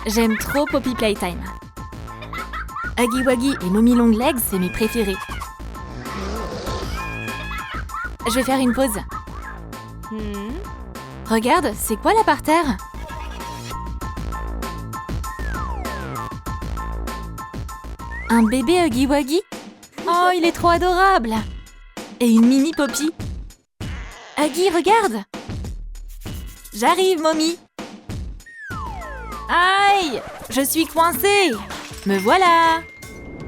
J'aime trop Poppy Playtime. Huggy Wuggy et Mommy Long Legs, c'est mes préférés. Je vais faire une pause. Regarde, c'est quoi là par terre? Un bébé Huggy Wuggy? Oh, il est trop adorable! Et une mini Poppy. Huggy, regarde! J'arrive, Mommy! Aïe! Je suis coincée! Me voilà!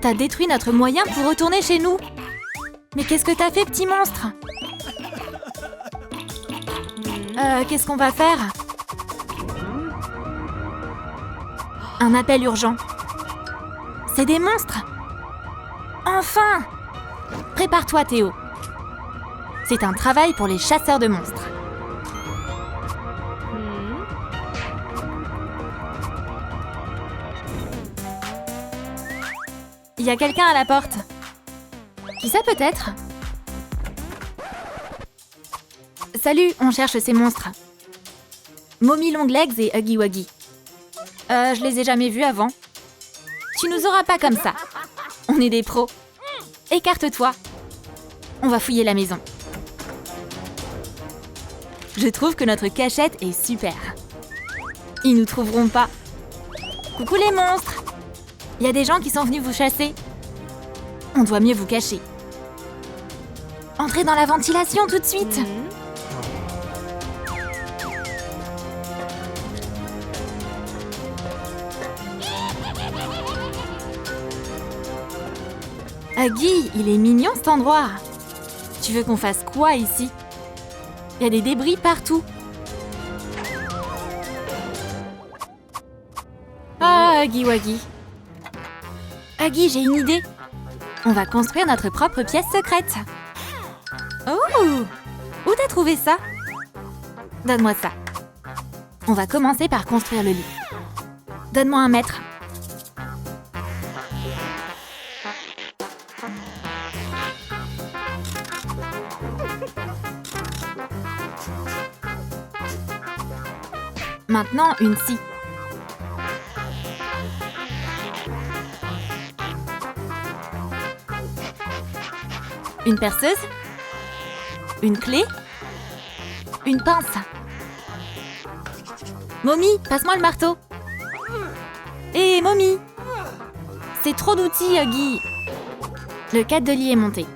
T'as détruit notre moyen pour retourner chez nous! Mais qu'est-ce que t'as fait, petit monstre? Qu'est-ce qu'on va faire? Un appel urgent. C'est des monstres! Enfin! Prépare-toi, Théo. C'est un travail pour les chasseurs de monstres. Il y a quelqu'un à la porte. Qui ça peut-être? Salut, on cherche ces monstres. Mommy Long Legs et Huggy Wuggy. Je les ai jamais vus avant. Tu nous auras pas comme ça. On est des pros. Écarte-toi. On va fouiller la maison. Je trouve que notre cachette est super. Ils nous trouveront pas. Coucou les monstres! Il y a des gens qui sont venus vous chasser. On doit mieux vous cacher. Entrez dans la ventilation tout de suite. Huggy, il est mignon cet endroit. Tu veux qu'on fasse quoi ici? Il y a des débris partout. Ah, Huggy Wuggy. Huggy, j'ai une idée. On va construire notre propre pièce secrète. Oh! Où t'as trouvé ça? Donne-moi ça. On va commencer par construire le lit. Donne-moi 1 mètre. Maintenant, une scie. Une perceuse. Une clé. Une pince. Mommy, passe-moi le marteau. Hé, Mommy! C'est trop d'outils, Huggy. Le cadre de lit est monté.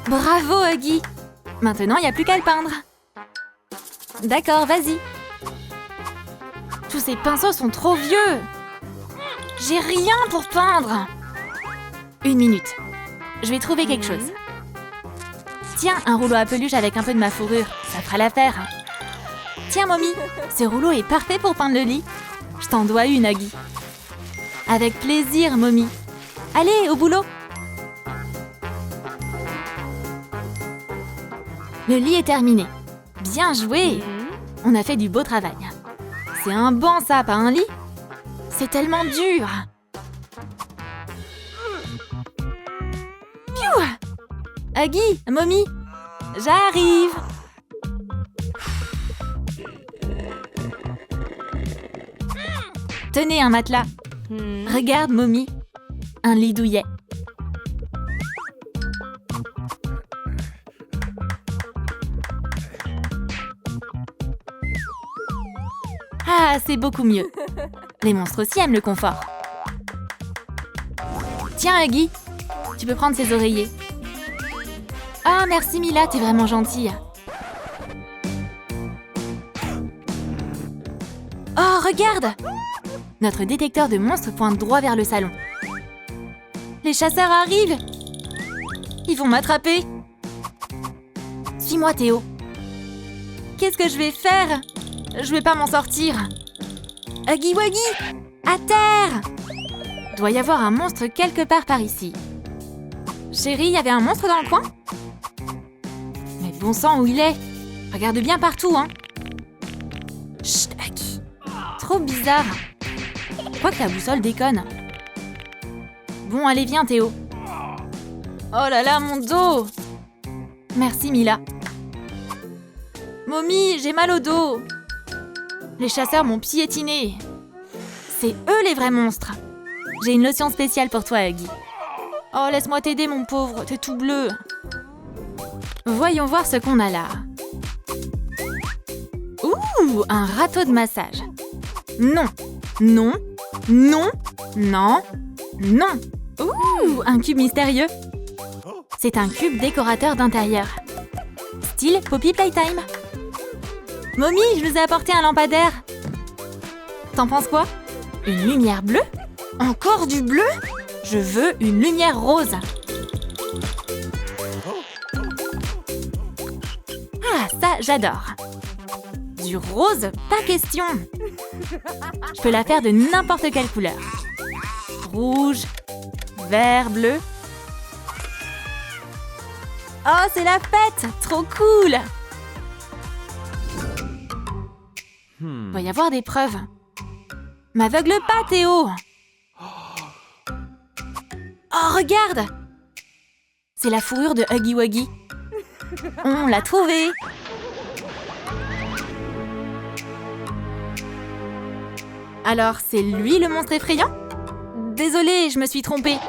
Bravo, Huggy. Maintenant, il n'y a plus qu'à le peindre. D'accord, vas-y. Tous ces pinceaux sont trop vieux. J'ai rien pour peindre. 1 minute. Je vais trouver quelque chose. Tiens, un rouleau à peluche avec un peu de ma fourrure. Ça fera l'affaire. Tiens, Mommy, ce rouleau est parfait pour peindre le lit. Je t'en dois une, Huggy. Avec plaisir, Mommy. Allez, au boulot. Le lit est terminé. Bien joué. On a fait du beau travail. C'est un banc, ça, pas un lit. C'est tellement dur. Piou! Huggy, Mommy, j'arrive. Tenez un matelas. Regarde, Mommy, un lit douillet. Ah, c'est beaucoup mieux. Les monstres aussi aiment le confort. Tiens, Huggy, tu peux prendre ces oreillers. Ah, merci Mila, t'es vraiment gentille. Oh, regarde! Notre détecteur de monstres pointe droit vers le salon. Les chasseurs arrivent! Ils vont m'attraper! Suis-moi, Théo. Qu'est-ce que je vais faire? Je vais pas m'en sortir. Huggy Wuggy! À terre! Doit y avoir un monstre quelque part par ici. Chérie, y avait un monstre dans le coin? Mais bon sang, où il est? Regarde bien partout, hein! Chut, Huggy! Trop bizarre! Je crois que la boussole déconne. Bon, allez, viens, Théo. Oh là là, mon dos! Merci, Mila. Mommy, j'ai mal au dos. Les chasseurs m'ont piétiné. C'est eux les vrais monstres. J'ai une lotion spéciale pour toi, Huggy. Oh, laisse-moi t'aider, mon pauvre, t'es tout bleu. Voyons voir ce qu'on a là. Ouh, un râteau de massage. Non, non, non, non, non. Ouh, un cube mystérieux. C'est un cube décorateur d'intérieur. Style Poppy Playtime. Mommy, je vous ai apporté un lampadaire. T'en penses quoi? Une lumière bleue? Encore du bleu? Je veux une lumière rose. Ah, ça, j'adore. Du rose? Pas question. Je peux la faire de n'importe quelle couleur. Rouge, vert, bleu. Oh, c'est la fête! Trop cool! Doit y avoir des preuves. M'aveugle pas, Théo! Oh, regarde! C'est la fourrure de Huggy Wuggy. On l'a trouvée! Alors, c'est lui le monstre effrayant? Désolée, je me suis trompée.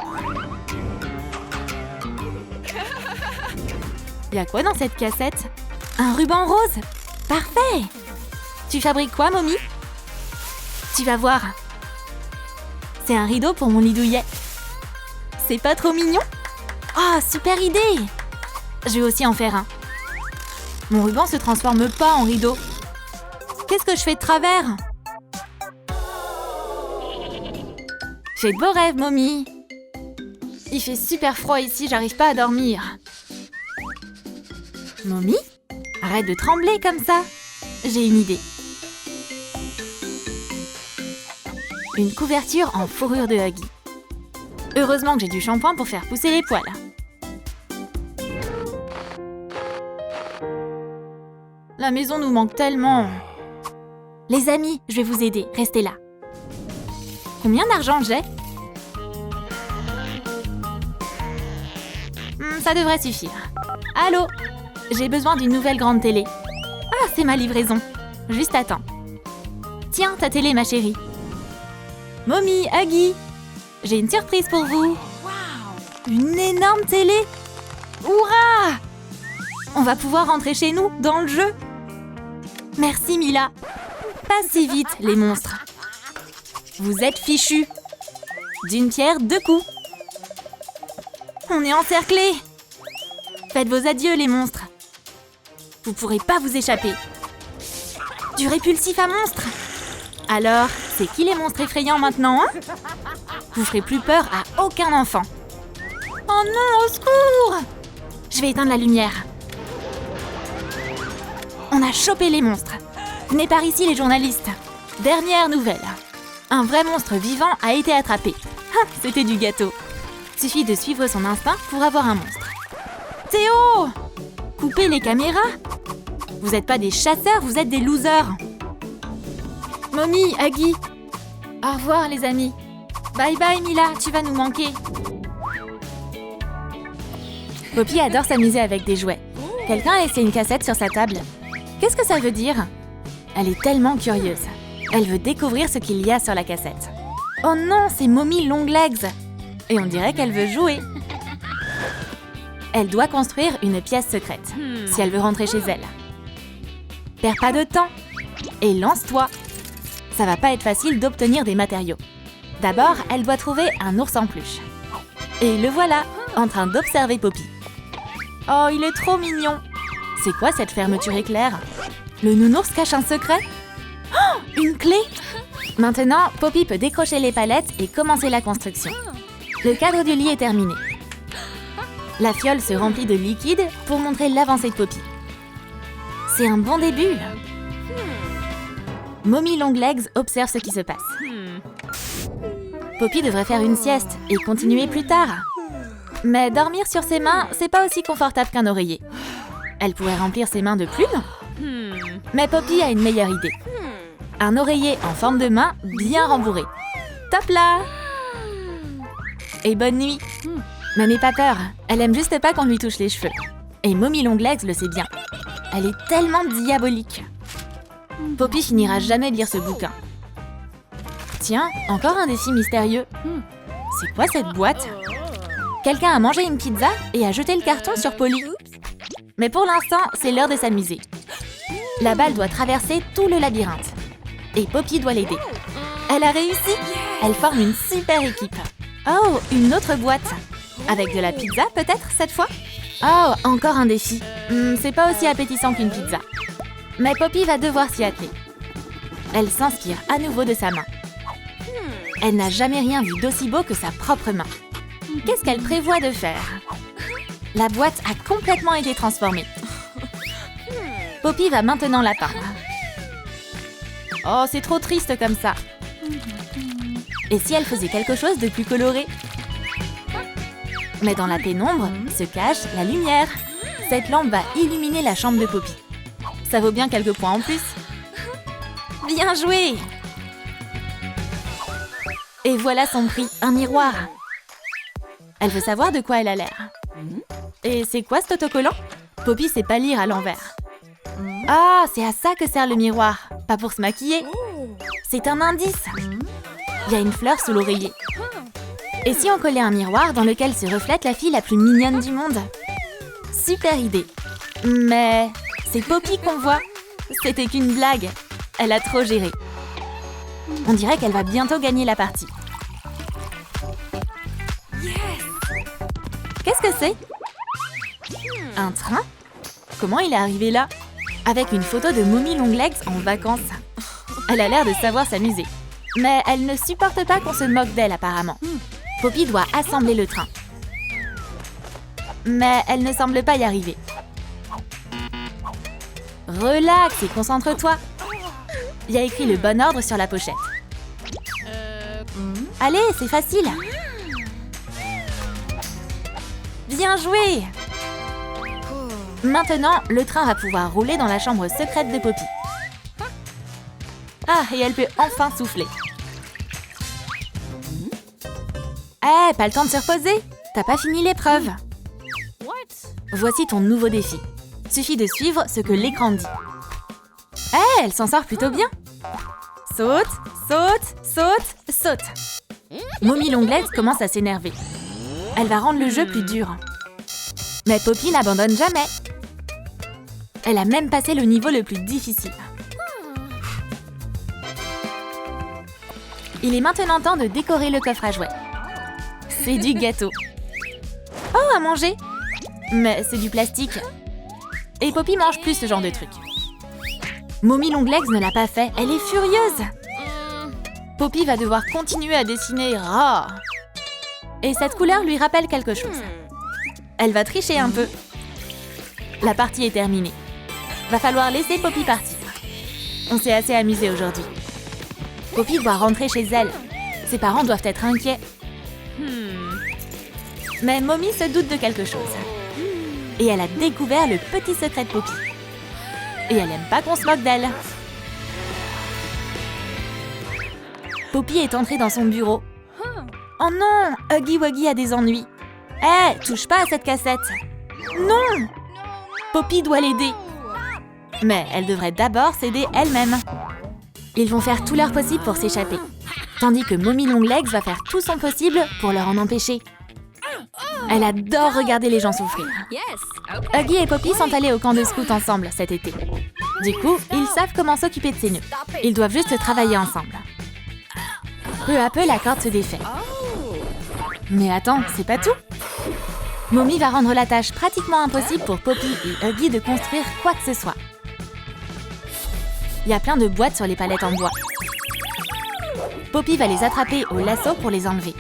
Y a quoi dans cette cassette? Un ruban rose? Parfait! Tu fabriques quoi, Mommy? Tu vas voir. C'est un rideau pour mon lit douillet. C'est pas trop mignon? Oh, super idée! Je vais aussi en faire un. Mon ruban se transforme pas en rideau. Qu'est-ce que je fais de travers? Fais de beaux rêves, Mommy. Il fait super froid ici, j'arrive pas à dormir. Mommy? Arrête de trembler comme ça. J'ai une idée. Une couverture en fourrure de Huggy. Heureusement que j'ai du shampoing pour faire pousser les poils. La maison nous manque tellement. Les amis, je vais vous aider, restez là. Combien d'argent j'ai? Ça devrait suffire. Allô? J'ai besoin d'une nouvelle grande télé. Ah, c'est ma livraison. Juste attends. Tiens, ta télé, ma chérie. Mommy, Huggy, j'ai une surprise pour vous. Une énorme télé. Hourra! On va pouvoir rentrer chez nous, dans le jeu. Merci, Mila. Pas si vite, les monstres. Vous êtes fichus. D'une pierre, deux coups. On est encerclés. Faites vos adieux, les monstres. Vous pourrez pas vous échapper. Du répulsif à monstre. Alors, c'est qui les monstres effrayants maintenant, hein? Vous ferez plus peur à aucun enfant. Oh non, au secours! Je vais éteindre la lumière. On a chopé les monstres. Venez par ici, les journalistes. Dernière nouvelle. Un vrai monstre vivant a été attrapé. Ah, c'était du gâteau. Suffit de suivre son instinct pour avoir un monstre. Théo! Coupez les caméras! Vous n'êtes pas des chasseurs, vous êtes des losers. Mommy, Huggy. Au revoir, les amis. Bye bye, Mila, tu vas nous manquer. Poppy adore s'amuser avec des jouets. Quelqu'un a laissé une cassette sur sa table. Qu'est-ce que ça veut dire? Elle est tellement curieuse. Elle veut découvrir ce qu'il y a sur la cassette. Oh non, c'est Mommy Longlegs. Et on dirait qu'elle veut jouer. Elle doit construire une pièce secrète, si elle veut rentrer chez elle. Perds pas de temps et lance-toi. Ça va pas être facile d'obtenir des matériaux. D'abord, elle doit trouver un ours en peluche. Et le voilà, en train d'observer Poppy. Oh, il est trop mignon. C'est quoi cette fermeture éclair? Le nounours cache un secret? Oh, une clé? Maintenant, Poppy peut décrocher les palettes et commencer la construction. Le cadre du lit est terminé. La fiole se remplit de liquide pour montrer l'avancée de Poppy. C'est un bon début. Mommy Longlegs observe ce qui se passe. Poppy devrait faire une sieste et continuer plus tard. Mais dormir sur ses mains, c'est pas aussi confortable qu'un oreiller. Elle pourrait remplir ses mains de plumes. Mais Poppy a une meilleure idée. Un oreiller en forme de main bien rembourré. Top là! Et bonne nuit. Mais n'aie pas peur, elle aime juste pas qu'on lui touche les cheveux. Et Mommy Longlegs le sait bien. Elle est tellement diabolique. Poppy finira jamais de lire ce bouquin. Tiens, encore un défi mystérieux. C'est quoi cette boîte? Quelqu'un a mangé une pizza et a jeté le carton sur Polly. Mais pour l'instant, c'est l'heure de s'amuser. La balle doit traverser tout le labyrinthe. Et Poppy doit l'aider. Elle a réussi! Elle forme une super équipe. Oh, une autre boîte. Avec de la pizza, peut-être, cette fois? Oh, encore un défi. C'est pas aussi appétissant qu'une pizza. Mais Poppy va devoir s'y atteler. Elle s'inspire à nouveau de sa main. Elle n'a jamais rien vu d'aussi beau que sa propre main. Qu'est-ce qu'elle prévoit de faire? La boîte a complètement été transformée. Poppy va maintenant la peindre. Oh, c'est trop triste comme ça. Et si elle faisait quelque chose de plus coloré? Mais dans la pénombre se cache la lumière. Cette lampe va illuminer la chambre de Poppy. Ça vaut bien quelques points en plus. Bien joué! Et voilà son prix, un miroir. Elle veut savoir de quoi elle a l'air. Et c'est quoi cet autocollant? Poppy sait pas lire à l'envers. Ah, c'est à ça que sert le miroir, pas pour se maquiller. C'est un indice. Il y a une fleur sous l'oreiller. Et si on collait un miroir dans lequel se reflète la fille la plus mignonne du monde? Super idée. Mais c'est Poppy qu'on voit. C'était qu'une blague. Elle a trop géré. On dirait qu'elle va bientôt gagner la partie. Qu'est-ce que c'est? Un train? Comment il est arrivé là? Avec une photo de Mommy Longlegs en vacances. Elle a l'air de savoir s'amuser. Mais elle ne supporte pas qu'on se moque d'elle apparemment. Poppy doit assembler le train. Mais elle ne semble pas y arriver. Relax et concentre-toi. Il y a écrit le bon ordre sur la pochette. Allez, c'est facile. Bien joué! Maintenant, le train va pouvoir rouler dans la chambre secrète de Poppy. Ah, et elle peut enfin souffler. Eh, pas le temps de se reposer. T'as pas fini l'épreuve. Voici ton nouveau défi. Suffit de suivre ce que l'écran dit. Eh, elle s'en sort plutôt bien. Saute, saute, saute, saute. Mommy Longlegs commence à s'énerver. Elle va rendre le jeu plus dur. Mais Poppy n'abandonne jamais. Elle a même passé le niveau le plus difficile. Il est maintenant temps de décorer le coffre à jouets. C'est du gâteau. Oh, à manger! Mais c'est du plastique. Et Poppy mange plus ce genre de truc. Mommy Longlegs ne l'a pas fait. Elle est furieuse. Poppy va devoir continuer à dessiner. Oh. Et cette couleur lui rappelle quelque chose. Elle va tricher un peu. La partie est terminée. Va falloir laisser Poppy partir. On s'est assez amusé aujourd'hui. Poppy doit rentrer chez elle. Ses parents doivent être inquiets. Mais Mommy se doute de quelque chose. Et elle a découvert le petit secret de Poppy. Et elle aime pas qu'on se moque d'elle. Poppy est entrée dans son bureau. Oh non, Huggy Wuggy a des ennuis. Hé, touche pas à cette cassette. Non! Poppy doit l'aider. Mais elle devrait d'abord s'aider elle-même. Ils vont faire tout leur possible pour s'échapper. Tandis que Mommy Longlegs va faire tout son possible pour leur en empêcher. Elle adore regarder les gens souffrir. Huggy et Poppy sont allés au camp de scout ensemble cet été. Du coup, ils savent comment s'occuper de ses nœuds. Ils doivent juste travailler ensemble. Peu à peu, la corde se défait. Mais attends, c'est pas tout. Mommy va rendre la tâche pratiquement impossible pour Poppy et Huggy de construire quoi que ce soit. Il y a plein de boîtes sur les palettes en bois. Poppy va les attraper au lasso pour les enlever.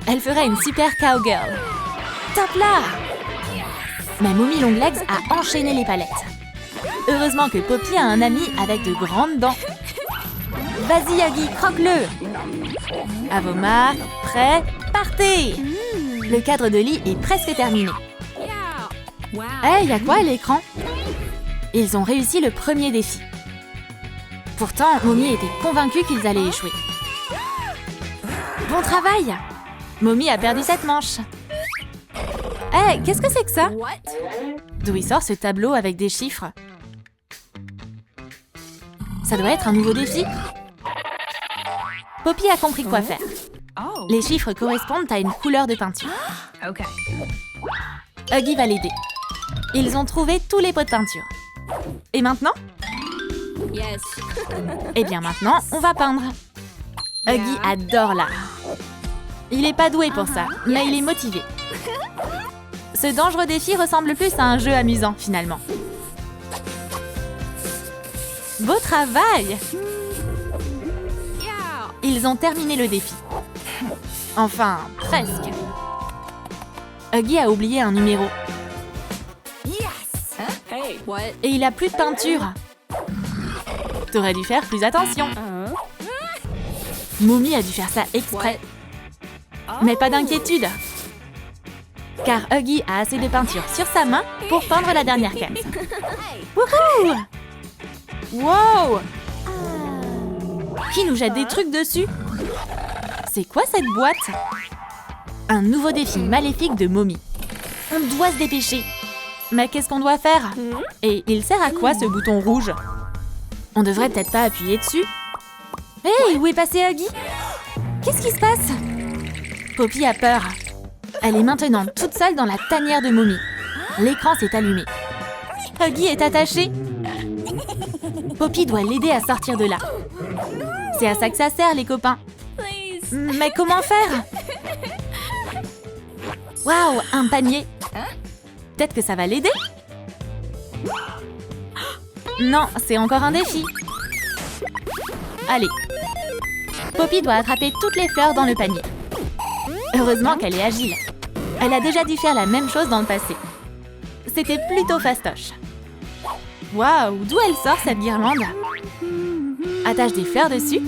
Elle ferait une super cowgirl. Top là! Mais Mommy Longlegs a enchaîné les palettes. Heureusement que Poppy a un ami avec de grandes dents. Vas-y, Huggy, croque-le! À vos marques, prêts, partez! Le cadre de lit est presque terminé. Hey, y a quoi à l'écran? Ils ont réussi le premier défi. Pourtant, Mommy était convaincue qu'ils allaient échouer. Bon travail! Mommy a perdu cette manche. Hey, qu'est-ce que c'est que ça? D'où il sort ce tableau avec des chiffres? Ça doit être un nouveau défi. Poppy a compris quoi faire. Les chiffres correspondent à une couleur de peinture. Huggy va l'aider. Ils ont trouvé tous les pots de peinture. Et maintenant? Yes. Eh bien maintenant, on va peindre. Huggy adore l'art. Il n'est pas doué pour ça, mais il est motivé. Ce dangereux défi ressemble plus à un jeu amusant, finalement. Beau travail! Ils ont terminé le défi. Enfin, presque. Huggy a oublié un numéro. Yes. Hey. What? Et il a plus de peinture. T'aurais dû faire plus attention. Mommy a dû faire ça exprès. Mais pas d'inquiétude. Car Huggy a assez de peinture sur sa main pour peindre la dernière case. Wouhou! Wow! Qui nous jette des trucs dessus? C'est quoi cette boîte? Un nouveau défi maléfique de Mommy. On doit se dépêcher. Mais qu'est-ce qu'on doit faire? Et il sert à quoi ce bouton rouge? On devrait peut-être pas appuyer dessus. Hey, où est passé Huggy? Qu'est-ce qui se passe? Poppy a peur. Elle est maintenant toute seule dans la tanière de Mommy. L'écran s'est allumé. Huggy est attaché. Poppy doit l'aider à sortir de là. C'est à ça que ça sert, les copains. Mais comment faire? Waouh, un panier. Peut-être que ça va l'aider? Non, c'est encore un défi. Allez. Poppy doit attraper toutes les fleurs dans le panier. Heureusement qu'elle est agile. Elle a déjà dû faire la même chose dans le passé. C'était plutôt fastoche. Waouh, d'où elle sort cette guirlande? Attache des fleurs dessus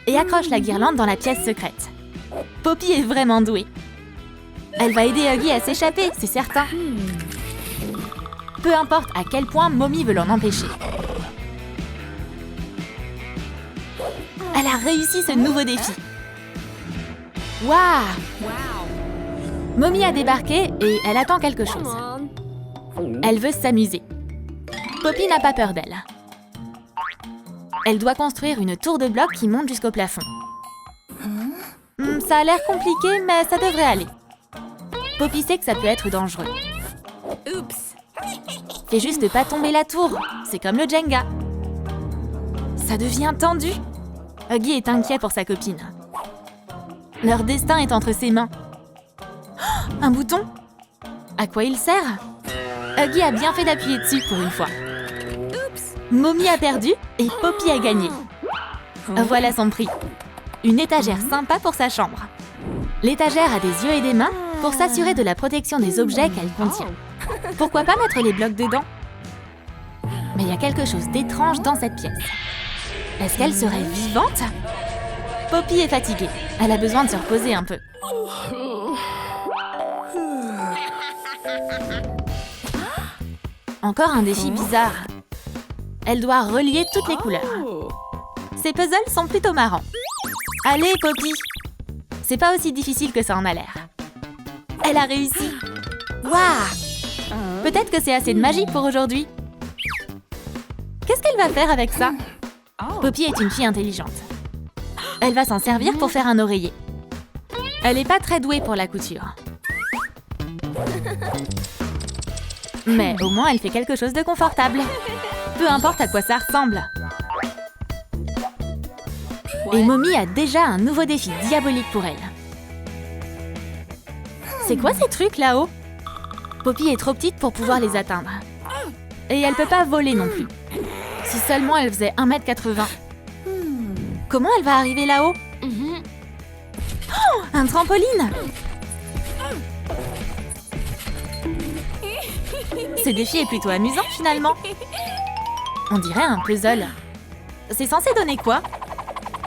et accroche la guirlande dans la pièce secrète. Poppy est vraiment douée. Elle va aider Huggy à s'échapper, c'est certain. Peu importe à quel point Mommy veut l'en empêcher. Elle a réussi ce nouveau défi. Waouh! Mommy a débarqué et elle attend quelque chose. Elle veut s'amuser. Poppy n'a pas peur d'elle. Elle doit construire une tour de blocs qui monte jusqu'au plafond. Ça a l'air compliqué, mais ça devrait aller. Poppy sait que ça peut être dangereux. Oups. Fais juste pas tomber la tour. C'est comme le Jenga. Ça devient tendu. Huggy est inquiet pour sa copine. Leur destin est entre ses mains. Oh, un bouton? À quoi il sert? Huggy a bien fait d'appuyer dessus pour une fois. Mommy a perdu et Poppy a gagné. Voilà son prix. Une étagère sympa pour sa chambre. L'étagère a des yeux et des mains pour s'assurer de la protection des objets qu'elle contient. Pourquoi pas mettre les blocs dedans? Mais il y a quelque chose d'étrange dans cette pièce. Est-ce qu'elle serait vivante? Poppy est fatiguée. Elle a besoin de se reposer un peu. Encore un défi bizarre. Elle doit relier toutes les couleurs. Ces puzzles sont plutôt marrants. Allez, Poppy! C'est pas aussi difficile que ça en a l'air. Elle a réussi. Waouh! Peut-être que c'est assez de magie pour aujourd'hui. Qu'est-ce qu'elle va faire avec ça? Poppy est une fille intelligente. Elle va s'en servir pour faire un oreiller. Elle n'est pas très douée pour la couture. Mais au moins, elle fait quelque chose de confortable. Peu importe à quoi ça ressemble. Et Mommy a déjà un nouveau défi diabolique pour elle. C'est quoi ces trucs là-haut? Poppy est trop petite pour pouvoir les atteindre. Et elle peut pas voler non plus. Si seulement elle faisait 1m80. Comment elle va arriver là-haut? Oh, un trampoline! Ce défi est plutôt amusant finalement. On dirait un puzzle. C'est censé donner quoi?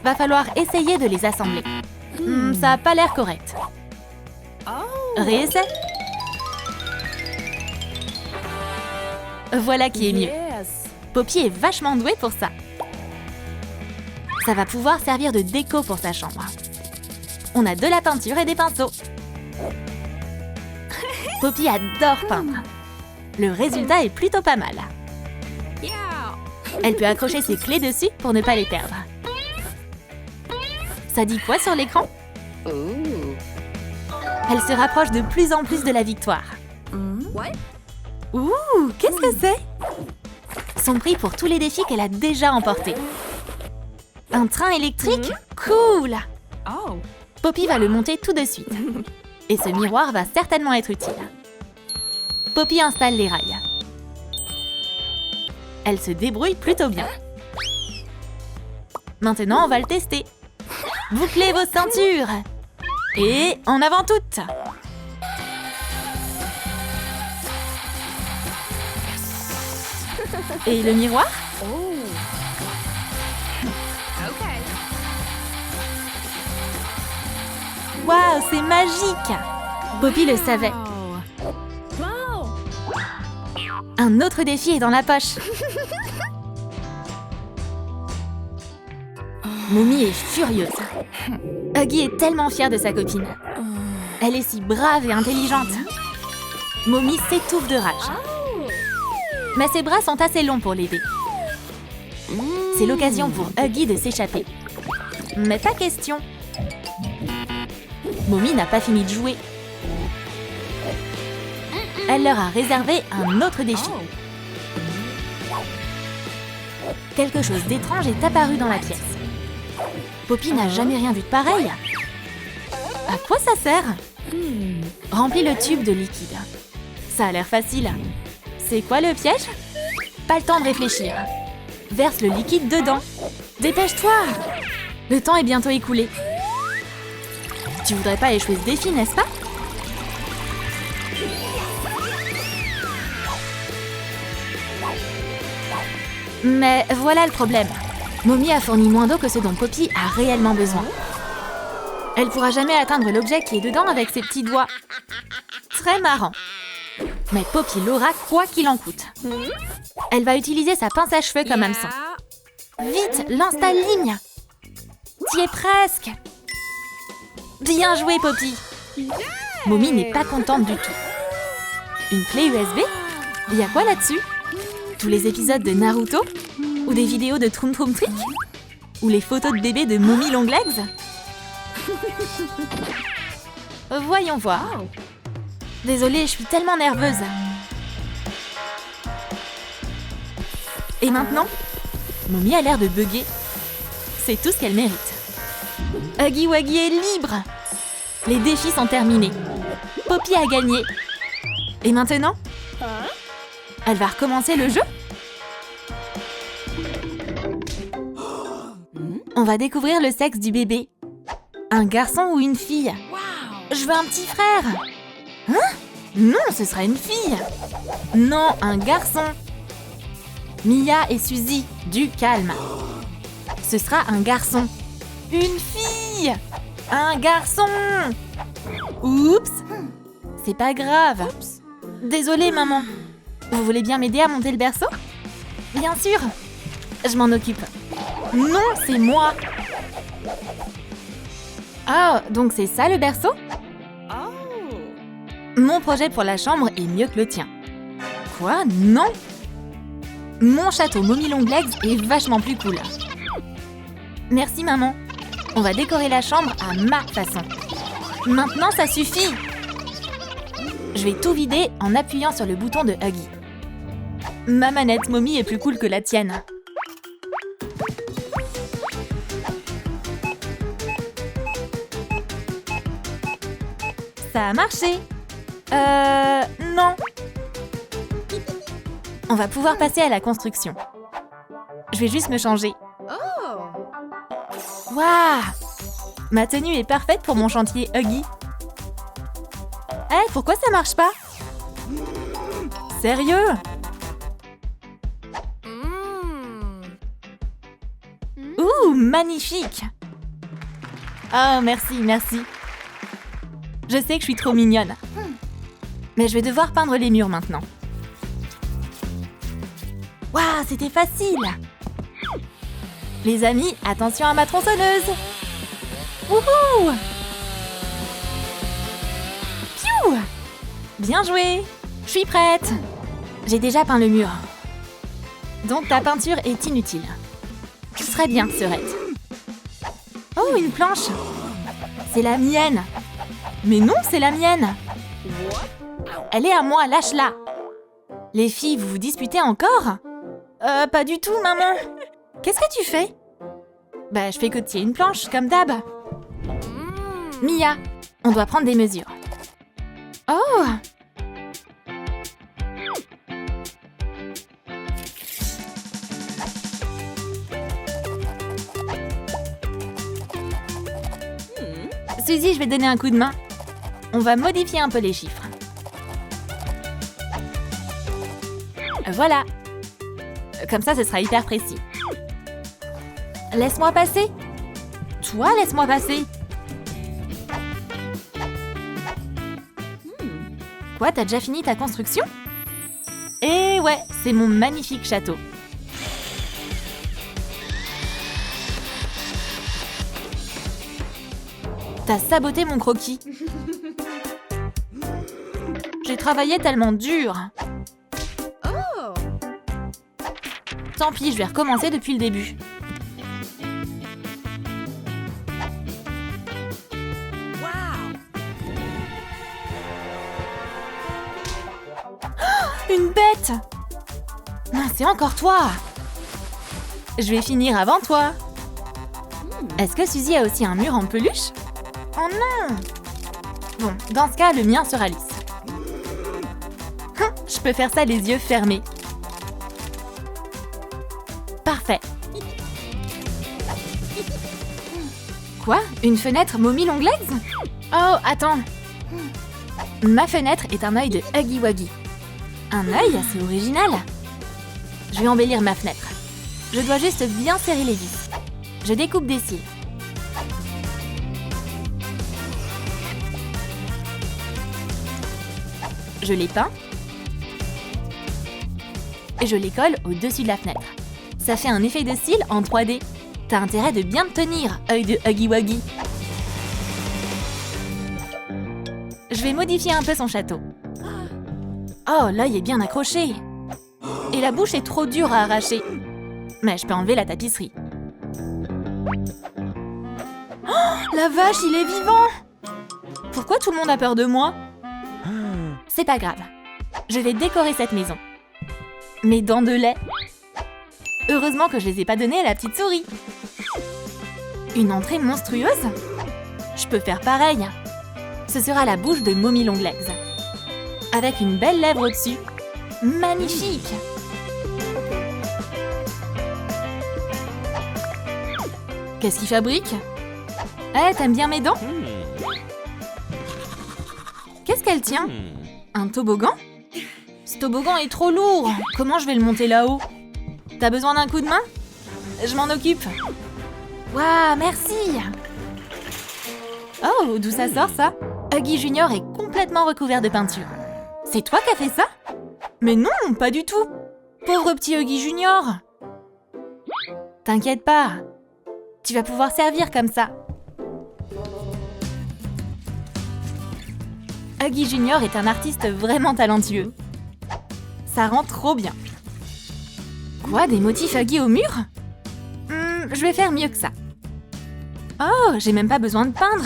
Va falloir essayer de les assembler. Ça a pas l'air correct. Réessaie. Voilà qui est mieux. Poppy est vachement douée pour ça. Ça va pouvoir servir de déco pour sa chambre. On a de la peinture et des pinceaux. Poppy adore peindre. Le résultat est plutôt pas mal. Elle peut accrocher ses clés dessus pour ne pas les perdre. Ça dit quoi sur l'écran? Elle se rapproche de plus en plus de la victoire. What? Ouh, qu'est-ce que c'est? Son prix pour tous les défis qu'elle a déjà emportés. Un train électrique? Cool! Oh. Poppy va le monter tout de suite. Et ce miroir va certainement être utile. Poppy installe les rails. Elle se débrouille plutôt bien. Maintenant, on va le tester. Bouclez vos ceintures. Et en avant toutes. Et le miroir? Oh. Okay. Waouh, c'est magique! Poppy le savait. Wow. Un autre défi est dans la poche. Mommy est furieuse. Huggy est tellement fière de sa copine. Elle est si brave et intelligente. Mommy s'étouffe de rage. Mais ses bras sont assez longs pour l'aider. C'est l'occasion pour Huggy de s'échapper. Mais pas question. Mommy n'a pas fini de jouer. Elle leur a réservé un autre défi. Quelque chose d'étrange est apparu dans la pièce. Poppy n'a jamais rien vu de pareil. À quoi ça sert? Remplis le tube de liquide. Ça a l'air facile. C'est quoi le piège? Pas le temps de réfléchir. Verse le liquide dedans. Dépêche-toi! Le temps est bientôt écoulé. Tu voudrais pas échouer ce défi, n'est-ce pas? Mais voilà le problème. Mommy a fourni moins d'eau que ce dont Poppy a réellement besoin. Elle pourra jamais atteindre l'objet qui est dedans avec ses petits doigts. Très marrant. Mais Poppy l'aura quoi qu'il en coûte. Elle va utiliser sa pince à cheveux comme hameçon. Vite, lance ta ligne. T'y es presque. Bien joué, Poppy. Mommy n'est pas contente du tout. Une clé USB? Il y a quoi là-dessus? Tous les épisodes de Naruto? Ou des vidéos de Troom Troom Trick? Ou les photos de bébés de Mommy Longlegs? Voyons voir. Désolée, je suis tellement nerveuse. Et maintenant? Mommy a l'air de bugger. C'est tout ce qu'elle mérite. Huggy Wuggy est libre. Les défis sont terminés. Poppy a gagné. Et maintenant? Elle va recommencer le jeu? On va découvrir le sexe du bébé. Un garçon ou une fille? Je veux un petit frère. Hein? Non, ce sera une fille. Non, un garçon. Mia et Suzy, du calme. Ce sera un garçon. Une fille. Un garçon. Oups. C'est pas grave. Désolée, maman. Vous voulez bien m'aider à monter le berceau? Bien sûr. Je m'en occupe. Non, c'est moi. Ah, donc c'est ça le berceau? Mon projet pour la chambre est mieux que le tien. Quoi? Non. Mon château Mommy Longlegs est vachement plus cool. Merci, maman. On va décorer la chambre à ma façon. Maintenant, ça suffit. Je vais tout vider en appuyant sur le bouton de Huggy. Ma manette Mommy est plus cool que la tienne. Ça a marché. Non. On va pouvoir passer à la construction. Je vais juste me changer. Waouh! Ma tenue est parfaite pour mon chantier Huggy. Eh, pourquoi ça marche pas? Sérieux? Ouh, magnifique! Oh, merci, merci. Je sais que je suis trop mignonne. Mais je vais devoir peindre les murs maintenant. Waouh, c'était facile! Les amis, attention à ma tronçonneuse! Wouhou! Piou! Bien joué! Je suis prête! J'ai déjà peint le mur. Donc ta peinture est inutile. Très bien, Serette. Oh, une planche! C'est la mienne! Mais non, c'est la mienne! Elle est à moi, lâche-la! Les filles, vous vous disputez encore? Pas du tout, maman! Qu'est-ce que tu fais? Bah, je fais côtier une planche, comme d'hab. Mia, on doit prendre des mesures. Oh! Suzy, je vais te donner un coup de main. On va modifier un peu les chiffres. Voilà. Comme ça, ce sera hyper précis. Laisse-moi passer. Toi, laisse-moi passer. Quoi, t'as déjà fini ta construction? Eh ouais, c'est mon magnifique château. T'as saboté mon croquis. J'ai travaillé tellement dur. Oh. Tant pis, je vais recommencer depuis le début. Wow. Une bête! Non, c'est encore toi! Je vais finir avant toi. Est-ce que Suzy a aussi un mur en peluche? Oh non! Bon, dans ce cas, le mien sera lisse. Je peux faire ça les yeux fermés. Parfait. Quoi? Une fenêtre momie long legs? Oh, attends. Ma fenêtre est un œil de Huggy Wuggy. Un œil assez original. Je vais embellir ma fenêtre. Je dois juste bien serrer les vis. Je découpe des cils. Je les peins. Et je les colle au-dessus de la fenêtre. Ça fait un effet de cils en 3D. T'as intérêt de bien te tenir, œil de Huggy Wuggy. Je vais modifier un peu son château. Oh, l'œil est bien accroché. Et la bouche est trop dure à arracher. Mais je peux enlever la tapisserie. Oh, la vache, il est vivant! Pourquoi tout le monde a peur de moi? C'est pas grave. Je vais décorer cette maison. Mes dents de lait. Heureusement que je les ai pas données à la petite souris. Une entrée monstrueuse? Je peux faire pareil. Ce sera la bouche de Mommy Longlegs. Avec une belle lèvre au-dessus. Magnifique! Qu'est-ce qu'il fabrique? Eh, t'aimes bien mes dents? Qu'est-ce qu'elle tient? Un toboggan? Ce toboggan est trop lourd. Comment je vais le monter là-haut? T'as besoin d'un coup de main? Je m'en occupe. Waouh, merci! Oh, d'où ça sort, ça? Huggy Junior est complètement recouvert de peinture. C'est toi qui as fait ça? Mais non, pas du tout. Pauvre petit Huggy Junior. T'inquiète pas. Tu vas pouvoir servir comme ça. Huggy Junior est un artiste vraiment talentueux. Ça rend trop bien. Quoi, des motifs Huggy au mur? Je vais faire mieux que ça. Oh, j'ai même pas besoin de peindre.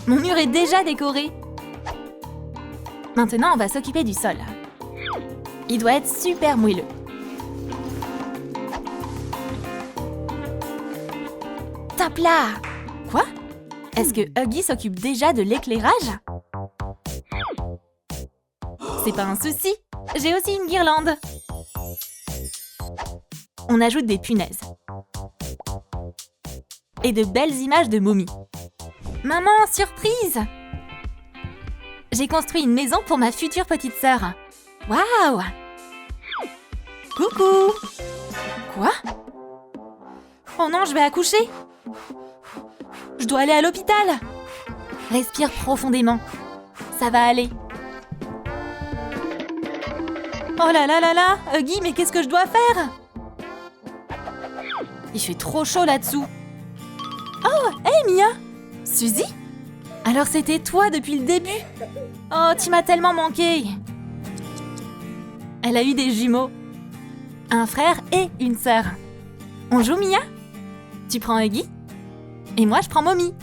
Mon mur est déjà décoré. Maintenant, on va s'occuper du sol. Il doit être super moelleux. Top là! Quoi? Est-ce que Huggy s'occupe déjà de l'éclairage? C'est pas un souci. J'ai aussi une guirlande. On ajoute des punaises. Et de belles images de momies. Maman, surprise! J'ai construit une maison pour ma future petite sœur. Waouh! Coucou! Quoi? Oh non, je vais accoucher! Je dois aller à l'hôpital! Respire profondément. Ça va aller. Oh là là là là! Huggy, mais qu'est-ce que je dois faire? Il fait trop chaud là-dessous. Oh, hey Mia! Suzy? Alors c'était toi depuis le début? Oh, tu m'as tellement manqué! Elle a eu des jumeaux. Un frère et une sœur. On joue, Mia? Tu prends Huggy? Et moi, je prends Mommy.